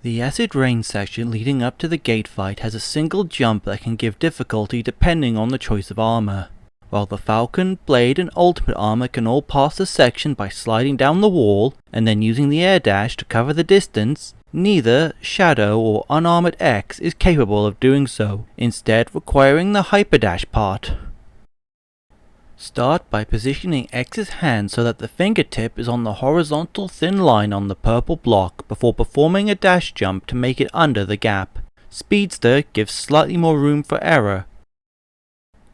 The acid rain section leading up to the gate fight has a single jump that can give difficulty depending on the choice of armor. While the Falcon, Blade and Ultimate armor can all pass the section by sliding down the wall and then using the air dash to cover the distance, neither Shadow or unarmored X is capable of doing so, instead requiring the hyperdash part. Start by positioning X's hand so that the fingertip is on the horizontal thin line on the purple block before performing a dash jump to make it under the gap. Speedster gives slightly more room for error.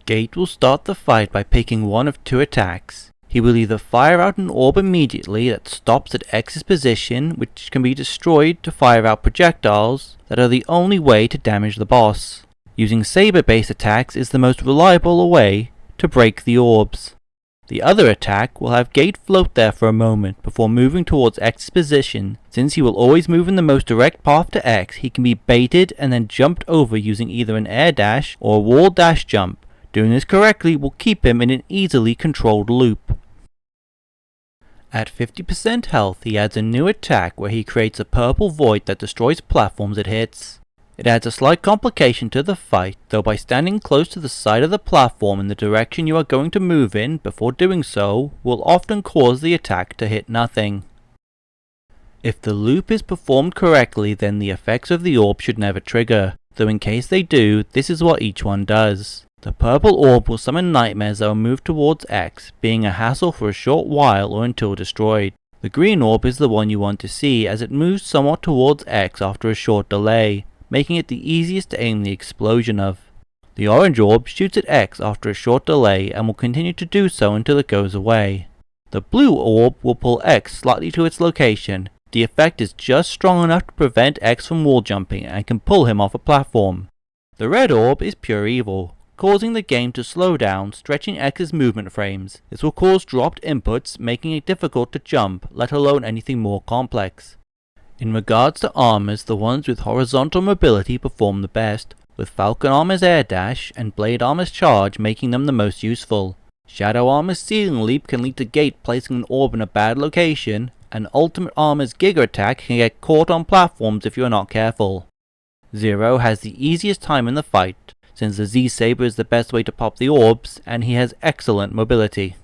Gate will start the fight by picking one of two attacks. He will either fire out an orb immediately that stops at X's position, which can be destroyed to fire out projectiles that are the only way to damage the boss. Using saber-based attacks is the most reliable way to break the orbs. The other attack will have Gate float there for a moment before moving towards X's position. Since he will always move in the most direct path to X, he can be baited and then jumped over using either an air dash or a wall dash jump. Doing this correctly will keep him in an easily controlled loop. At 50% health, he adds a new attack where he creates a purple void that destroys platforms it hits. It adds a slight complication to the fight, though by standing close to the side of the platform in the direction you are going to move in before doing so will often cause the attack to hit nothing. If the loop is performed correctly, then the effects of the orb should never trigger, though in case they do, this is what each one does. The purple orb will summon nightmares that will move towards X, being a hassle for a short while or until destroyed. The green orb is the one you want to see, as it moves somewhat towards X after a short delay, making it the easiest to aim the explosion of. The orange orb shoots at X after a short delay and will continue to do so until it goes away. The blue orb will pull X slightly to its location. The effect is just strong enough to prevent X from wall jumping and can pull him off a platform. The red orb is pure evil, causing the game to slow down, stretching X's movement frames. This will cause dropped inputs, making it difficult to jump, let alone anything more complex. In regards to armors, the ones with horizontal mobility perform the best, with Falcon armor's air dash and Blade armor's charge making them the most useful. Shadow armor's ceiling leap can lead to Gate placing an orb in a bad location, and Ultimate armor's Giga attack can get caught on platforms if you are not careful. Zero has the easiest time in the fight, since the Z-saber is the best way to pop the orbs, and he has excellent mobility.